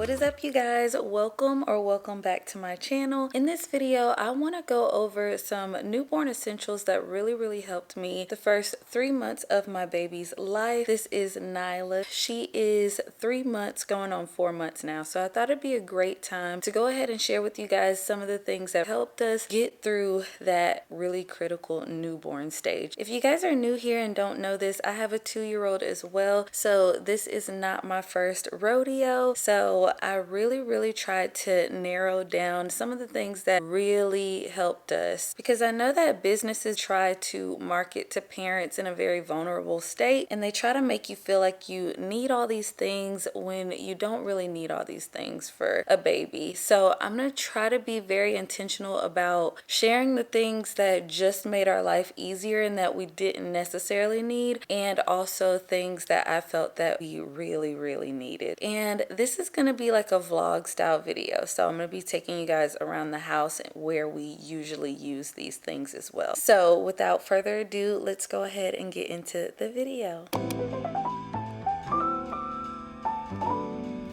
What is up, you guys? Welcome back to my channel. In this video, I want to go over some newborn essentials that really helped me the first 3 months of my baby's life. This is Nyla. She is 3 months going on 4 months now, so I thought it'd be a great time to go ahead and share with you guys some of the things that helped us get through that really critical newborn stage. If you guys are new here and don't know this, I have a 2-year-old as well, so this is not my first rodeo. So I really tried to narrow down some of the things that really helped us, because I know that businesses try to market to parents in a very vulnerable state, and they try to make you feel like you need all these things when you don't really need all these things for a baby. So I'm going to try to be very intentional about sharing the things that just made our life easier and that we didn't necessarily need, and also things that I felt that we really needed. And this is going to be like a vlog style video, so I'm going to be taking you guys around the house where we usually use these things as well. So without further ado, let's go ahead and get into the video.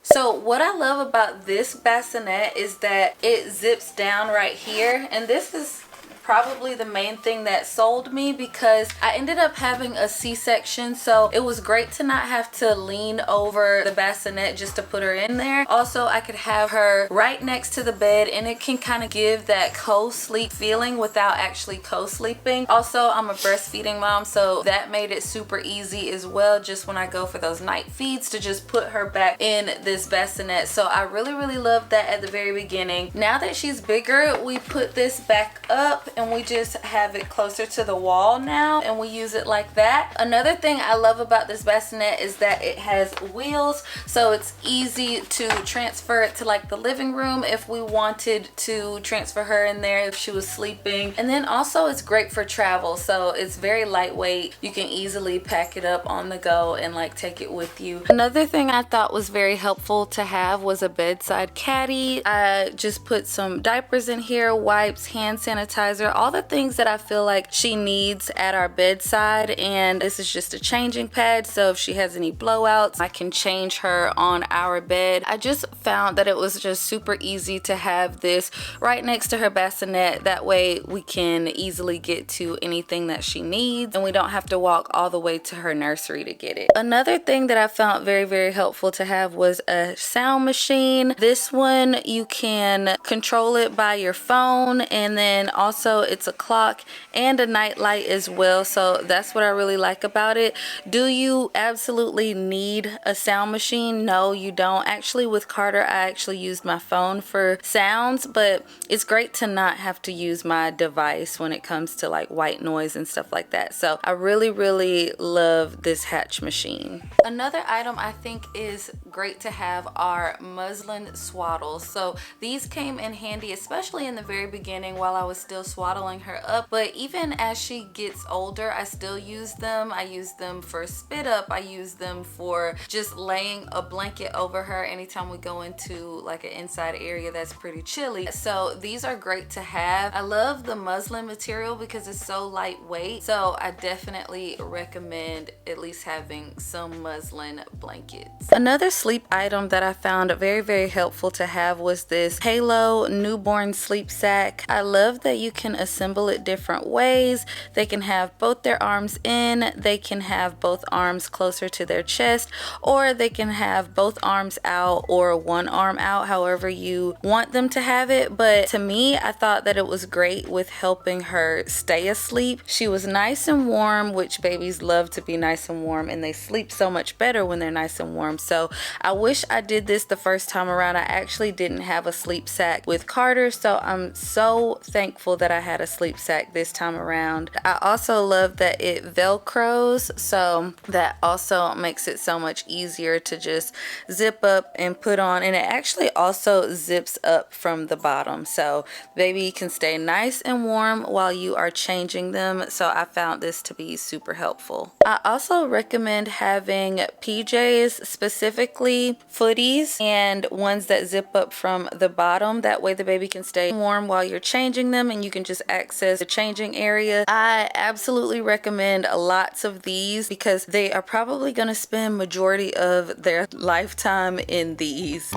So what I love about this bassinet is that it zips down right here, and this is probably the main thing that sold me, because I ended up having a C-section, so it was great to not have to lean over the bassinet just to put her in there. Also, I could have her right next to the bed, and it can kind of give that co-sleep feeling without actually co-sleeping. Also, I'm a breastfeeding mom, so that made it super easy as well, just when I go for those night feeds, to just put her back in this bassinet. So I really loved that at the very beginning. Now that she's bigger, we put this back up and we just have it closer to the wall now, and we use it like that. Another thing I love about this bassinet is that it has wheels, so it's easy to transfer it to like the living room if we wanted to transfer her in there if she was sleeping. And then also it's great for travel, so it's very lightweight. You can easily pack it up on the go and like take it with you. Another thing I thought was very helpful to have was a bedside caddy. I just put some diapers in here, wipes, hand sanitizer, all the things that I feel like she needs at our bedside. And this is just a changing pad, so if she has any blowouts, I can change her on our bed. I just found that it was just super easy to have this right next to her bassinet. That way we can easily get to anything that she needs, and we don't have to walk all the way to her nursery to get it. Another thing that I found very helpful to have was a sound machine. This one, you can control it by your phone, and then also it's a clock and a night light as well, so that's what I really like about it. Do you absolutely need a sound machine? No, you don't. Actually, with Carter, I actually used my phone for sounds, but it's great to not have to use my device when it comes to like white noise and stuff like that. So I really love this hatch machine. Another item I think is great to have are muslin swaddles. So these came in handy, especially in the very beginning while I was still swaddling her up, but even as she gets older, I still use them. I use them for spit up. I use them for just laying a blanket over her anytime we go into like an inside area that's pretty chilly. So these are great to have. I love the muslin material because it's so lightweight, so I definitely recommend at least having some muslin blankets. Another sleep item that I found very helpful to have was this Halo newborn sleep sack. I love that you can assemble it different ways. They can have both their arms in, they can have both arms closer to their chest, or they can have both arms out or one arm out, however you want them to have it. But to me, I thought that it was great with helping her stay asleep. She was nice and warm, which babies love to be nice and warm, and they sleep so much better when they're nice and warm. So I wish I did this the first time around. I actually didn't have a sleep sack with Carter, so I'm so thankful that I had a sleep sack this time around. I also love that it velcros, so that also makes it so much easier to just zip up and put on, and it actually also zips up from the bottom, so baby can stay nice and warm while you are changing them. So I found this to be super helpful. I also recommend having PJs, specifically footies, and ones that zip up from the bottom. That way the baby can stay warm while you're changing them, and you can just access the changing area. I absolutely recommend lots of these because they are probably going to spend majority of their lifetime in these.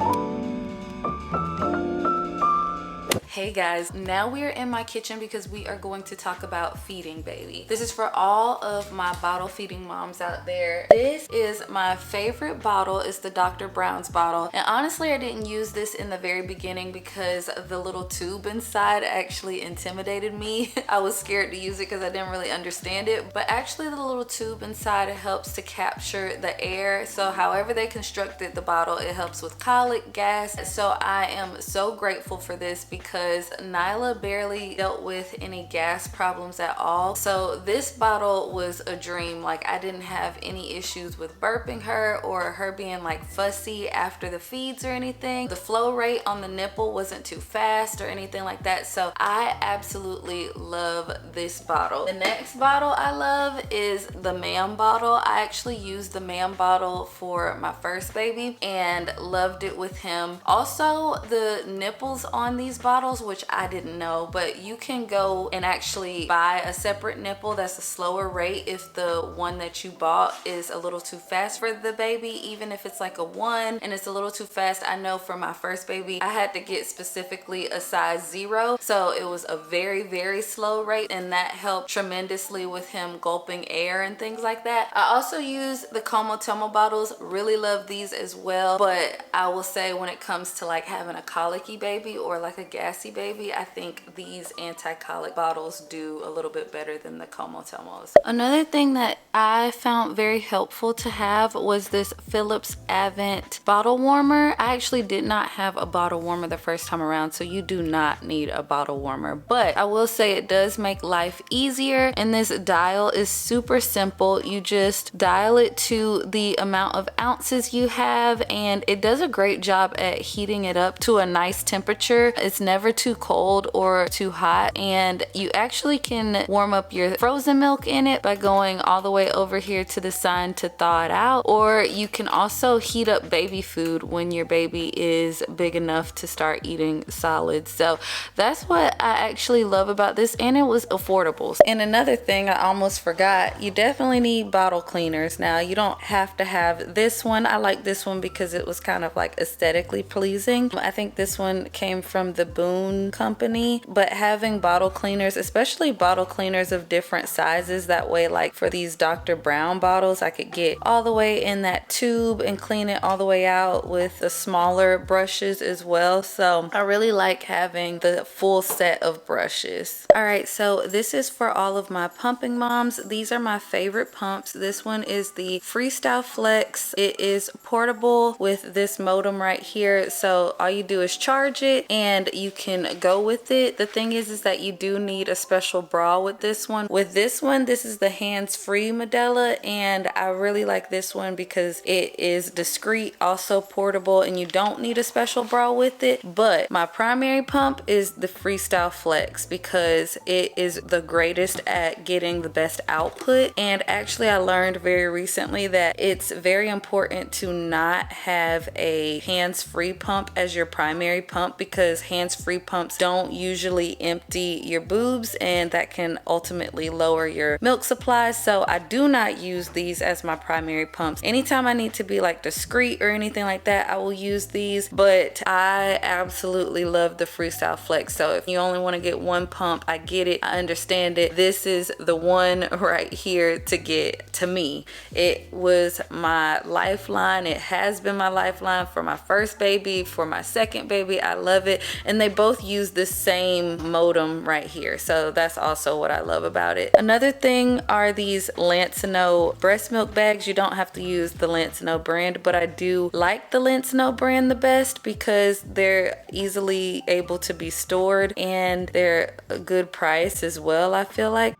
Hey guys, now we are in my kitchen because we are going to talk about feeding baby. This is for all of my bottle feeding moms out there. This is my favorite bottle. It's the Dr. Brown's bottle. And honestly, I didn't use this in the very beginning because the little tube inside actually intimidated me. I was scared to use it because I didn't really understand it. But actually the little tube inside helps to capture the air. So however they constructed the bottle, it helps with colic, gas. So I am so grateful for this because Nyla barely dealt with any gas problems at all. So this bottle was a dream. Like, I didn't have any issues with burping her or her being like fussy after the feeds or anything. The flow rate on the nipple wasn't too fast or anything like that. So I absolutely love this bottle. The next bottle I love is the Ma'am bottle. I actually used the Ma'am bottle for my first baby and loved it with him. Also, the nipples on these bottles, which I didn't know, but you can go and actually buy a separate nipple that's a slower rate if the one that you bought is a little too fast for the baby. Even if it's like a 1 and it's a little too fast, I know for my first baby I had to get specifically a size 0, so it was a very, very slow rate, and that helped tremendously with him gulping air and things like that. I also use the Como Tomo bottles. Really love these as well, but I will say when it comes to like having a colicky baby or like a gassy baby, I think these anti-colic bottles do a little bit better than the Como Tomos. Another thing that I found very helpful to have was this Philips Avent bottle warmer. I actually did not have a bottle warmer the first time around, so you do not need a bottle warmer, but I will say it does make life easier, and this dial is super simple. You just dial it to the amount of ounces you have, and it does a great job at heating it up to a nice temperature. It's never too cold or too hot, and you actually can warm up your frozen milk in it by going all the way over here to the side to thaw it out, or you can also heat up baby food when your baby is big enough to start eating solids. So that's what I actually love about this, and it was affordable. And another thing I almost forgot, you definitely need bottle cleaners. Now, you don't have to have this one. I like this one because it was kind of like aesthetically pleasing. I think this one came from the Boone company, but having bottle cleaners, especially bottle cleaners of different sizes, that way like for these Dr. Brown bottles, I could get all the way in that tube and clean it all the way out with the smaller brushes as well. So I really like having the full set of brushes. All right, so this is for all of my pumping moms. These are my favorite pumps. This one is the Freestyle Flex. It is portable with this modem right here, so all you do is charge it and you can go with it. The thing is that you do need a special bra with this one. With this one, this is the hands-free Medela, and I really like this one because it is discreet, also portable, and you don't need a special bra with it. But my primary pump is the Freestyle Flex because it is the greatest at getting the best output. And actually I learned very recently that it's very important to not have a hands-free pump as your primary pump, because hands-free pumps don't usually empty your boobs, and that can ultimately lower your milk supply. So I do not use these as my primary pumps. Anytime I need to be like discreet or anything like that, I will use these, but I absolutely love the Freestyle Flex. So if you only want to get one pump, I get it, I understand it. This is the one right here to get. To me, it was my lifeline. It has been my lifeline for my first baby, for my second baby. I love it, and they both use the same modem right here, so that's also what I love about it. Another thing are these Lancino breast milk bags. You don't have to use the Lancino brand, but I do like the Lancino brand the best because they're easily able to be stored and they're a good price as well, I feel like.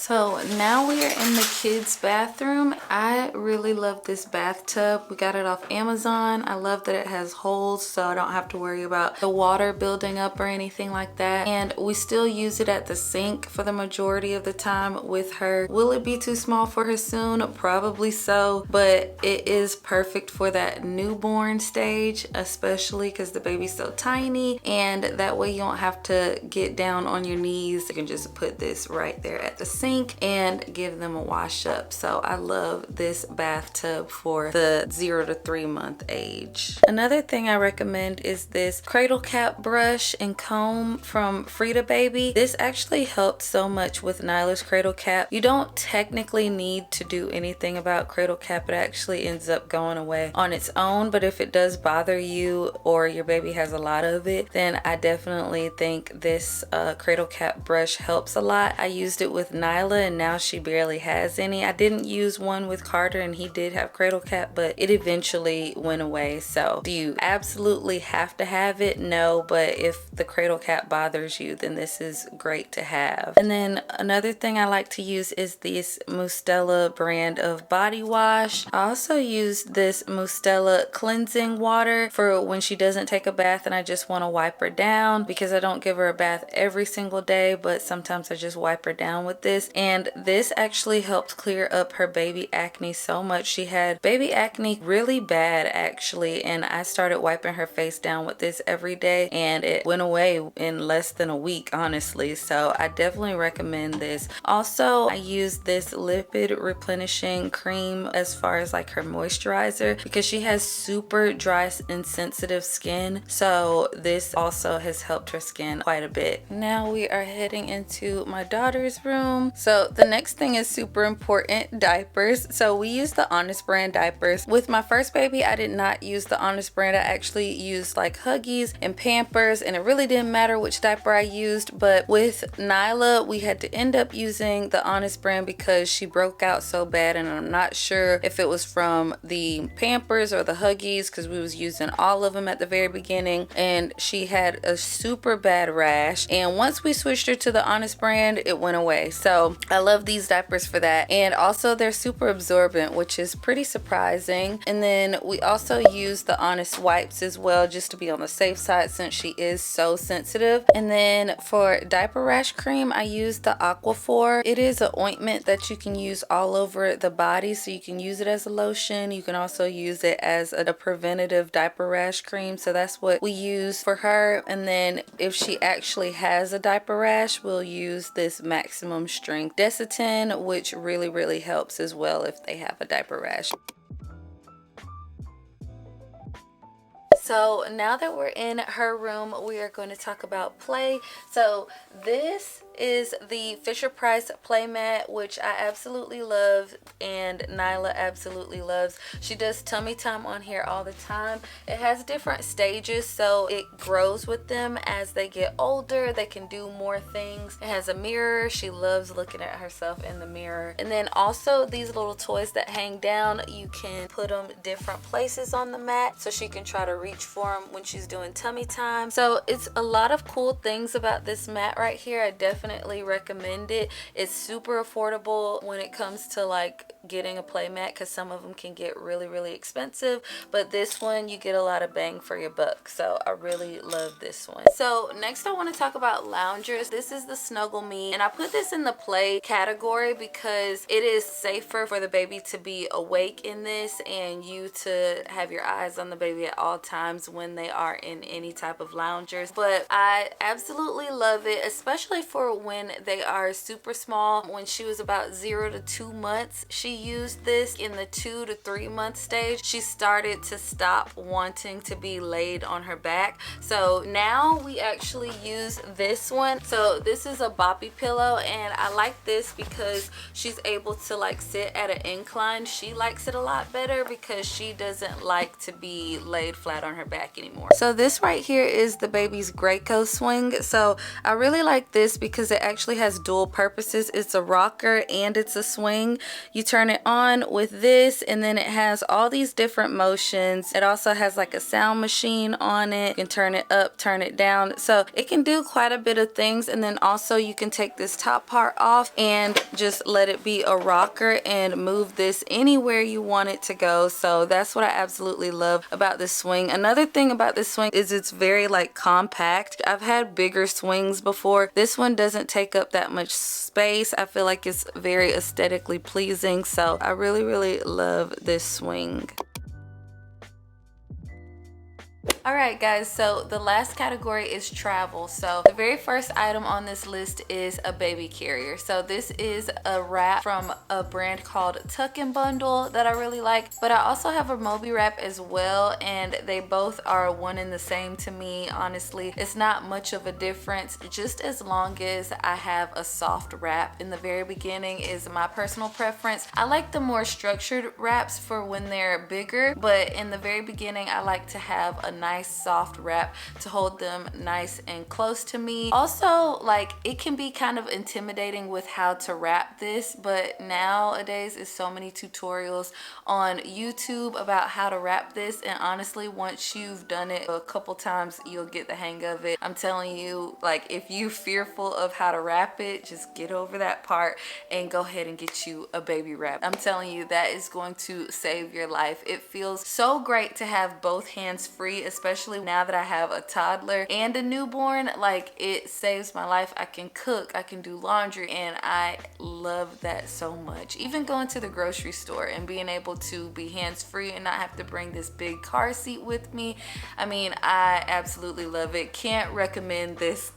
So now we are in the kids' bathroom. I really love this bathtub. We got it off Amazon. I love that it has holes so I don't have to worry about the water building up or anything like that. And we still use it at the sink for the majority of the time with her. Will it be too small for her soon? Probably so, but it is perfect for that newborn stage, especially because the baby's so tiny, and that way you don't have to get down on your knees. You can just put this right there at the sink and give them a wash up. So I love this bathtub for the 0 to 3 month age. Another thing I recommend is this cradle cap brush and comb from Frida Baby. This actually helped so much with Nyla's cradle cap. You don't technically need to do anything about cradle cap. It actually ends up going away on its own, but if it does bother you or your baby has a lot of it, then I definitely think this cradle cap brush helps a lot. I used it with Nyla and now she barely has any. I didn't use one with Carter and he did have cradle cap, but it eventually went away. So do you absolutely have to have it? No, but if the cradle cap bothers you, then this is great to have. And then another thing I like to use is this Mustela brand of body wash. I also use this Mustela cleansing water for when she doesn't take a bath and I just want to wipe her down, because I don't give her a bath every single day, but sometimes I just wipe her down with this. And this actually helped clear up her baby acne so much. She had baby acne really bad actually, and I started wiping her face down with this every day and it went away in less than a week, honestly. So I definitely recommend this. Also, I use this lipid replenishing cream as far as like her moisturizer, because she has super dry and sensitive skin, so this also has helped her skin quite a bit. Now we are heading into my daughter's room. So the next thing is super important, diapers. So we use the Honest brand diapers. With my first baby, I did not use the Honest brand. I actually used like Huggies and Pampers, and it really didn't matter which diaper I used. But with Nyla, we had to end up using the Honest brand because she broke out so bad, and I'm not sure if it was from the Pampers or the Huggies because we was using all of them at the very beginning, and she had a super bad rash. And once we switched her to the Honest brand, it went away. So I love these diapers for that. And also they're super absorbent, which is pretty surprising. And then we also use the Honest wipes as well, just to be on the safe side since she is so sensitive. And then for diaper rash cream, I use the Aquaphor. It is an ointment that you can use all over the body, so you can use it as a lotion. You can also use it as a preventative diaper rash cream. So that's what we use for her. And then if she actually has a diaper rash, we'll use this maximum strength Desitin, which really helps as well if they have a diaper rash. So now that we're in her room, we are going to talk about play. So this is the Fisher-Price playmat, which I absolutely love and Nyla absolutely loves. She does tummy time on here all the time. It has different stages, so it grows with them as they get older. They can do more things. It has a mirror. She loves looking at herself in the mirror. And then also these little toys that hang down, you can put them different places on the mat so she can try to reach for them when she's doing tummy time. So it's a lot of cool things about this mat right here. I definitely recommend it. It's super affordable when it comes to like getting a play mat, because some of them can get really expensive, but this one you get a lot of bang for your buck. So I really love this one. So next I want to talk about loungers. This is the Snuggle Me, and I put this in the play category because it is safer for the baby to be awake in this and you to have your eyes on the baby at all times when they are in any type of loungers. But I absolutely love it, especially for when they are super small. When she was about 0 to 2 months, she used this. In the 2 to 3 month stage, she started to stop wanting to be laid on her back. So now we actually use this one. So this is a boppy pillow, and I like this because she's able to like sit at an incline. She likes it a lot better because she doesn't like to be laid flat on her back anymore. So this right here is the baby's Graco swing. So I really like this because because it actually has dual purposes. It's a rocker and it's a swing. You turn it on with this, and then it has all these different motions. It also has like a sound machine on it. You can turn it up, turn it down, so it can do quite a bit of things. And then also you can take this top part off and just let it be a rocker and move this anywhere you want it to go. So that's what I absolutely love about this swing. Another thing about this swing is it's very like compact. I've had bigger swings before. This one doesn't take up that much space. I feel like it's very aesthetically pleasing, so I really love this swing. Alright guys, so the last category is travel. So the very first item on this list is a baby carrier. So this is a wrap from a brand called Tuck and Bundle that I really like, but I also have a Moby wrap as well, and they both are one and the same to me. Honestly, it's not much of a difference, just as long as I have a soft wrap. In the very beginning is my personal preference. I like the more structured wraps for when they're bigger, but in the very beginning I like to have a nice soft wrap to hold them nice and close to me. Also, like, it can be kind of intimidating with how to wrap this, but nowadays is so many tutorials on YouTube about how to wrap this, and honestly, once you've done it a couple times, you'll get the hang of it. I'm telling you, like, if you're fearful of how to wrap it, just get over that part and go ahead and get you a baby wrap. I'm telling you, that is going to save your life. It feels so great to have both hands free, especially now that I have a toddler and a newborn. Like, it saves my life. I can cook, I can do laundry, and I love that so much. Even going to the grocery store and being able to be hands-free and not have to bring this big car seat with me. I mean, I absolutely love it. Can't recommend this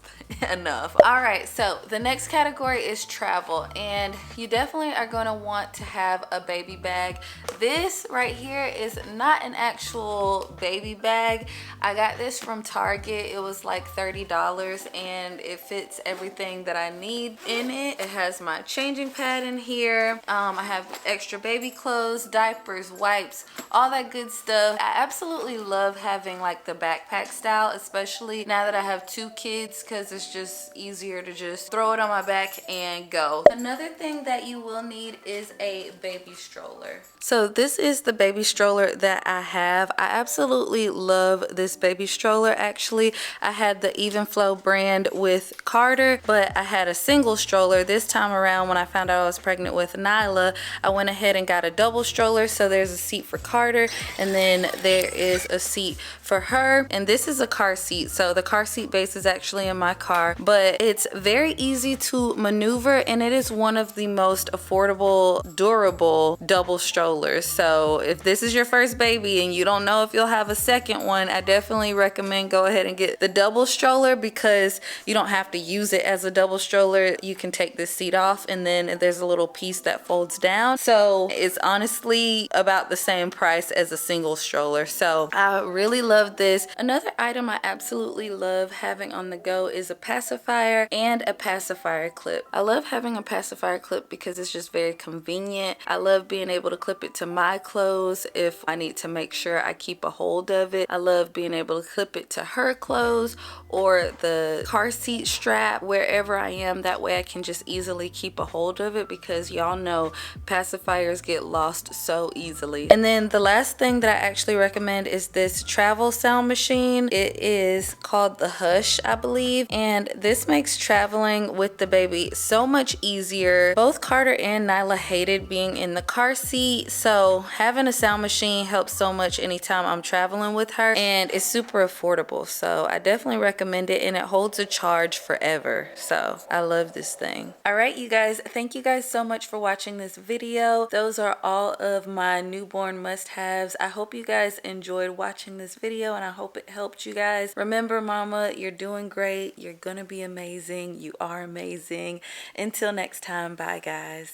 enough. All right, so the next category is travel, and you definitely are going to want to have a baby bag. This right here is not an actual baby bag. I got this from Target. It was like $30, and it fits everything that I need in it. It has my changing pad in here. I have extra baby clothes, diapers, wipes, all that good stuff. I absolutely love having like the backpack style, especially now that I have 2 kids, because it's just easier to just throw it on my back and go. Another thing that you will need is a baby stroller. So this is the baby stroller that I have. I absolutely love this baby stroller. Actually, I had the Even Flow brand with Carter, but I had a single stroller. This time around, when I found out I was pregnant with Nyla, I went ahead and got a double stroller. So there's a seat for Carter, and then there is a seat for her, and this is a car seat. So the car seat base is actually in my car, but it's very easy to maneuver, and it is one of the most affordable, durable double strollers. So if this is your first baby and you don't know if you'll have a second one, I definitely recommend go ahead and get the double stroller, because you don't have to use it as a double stroller. You can take this seat off, and then there's a little piece that folds down. So it's honestly about the same price as a single stroller. So I really love this. Another item I absolutely love having on the go is a pacifier and a pacifier clip. I love having a pacifier clip because it's just very convenient. I love being able to clip it to my clothes if I need to make sure I keep a hold of it. I love being able to clip it to her clothes or the car seat strap, wherever I am. That way I can just easily keep a hold of it, because y'all know pacifiers get lost so easily. And then the last thing that I actually recommend is this travel sound machine. It is called the Hush, I believe, and this makes traveling with the baby so much easier. Both Carter and Nyla hated being in the car seat, so having a sound machine helps so much anytime I'm traveling with her, and it's super affordable. So I definitely recommend it, and it holds a charge forever. So I love this thing. All right, you guys, thank you guys so much for watching this video. Those are all of my newborn must-haves. I hope you guys enjoyed watching this video, and I hope it helped you guys. Remember, mama, you're doing great. You're gonna be amazing. You are amazing. Until next time, bye guys.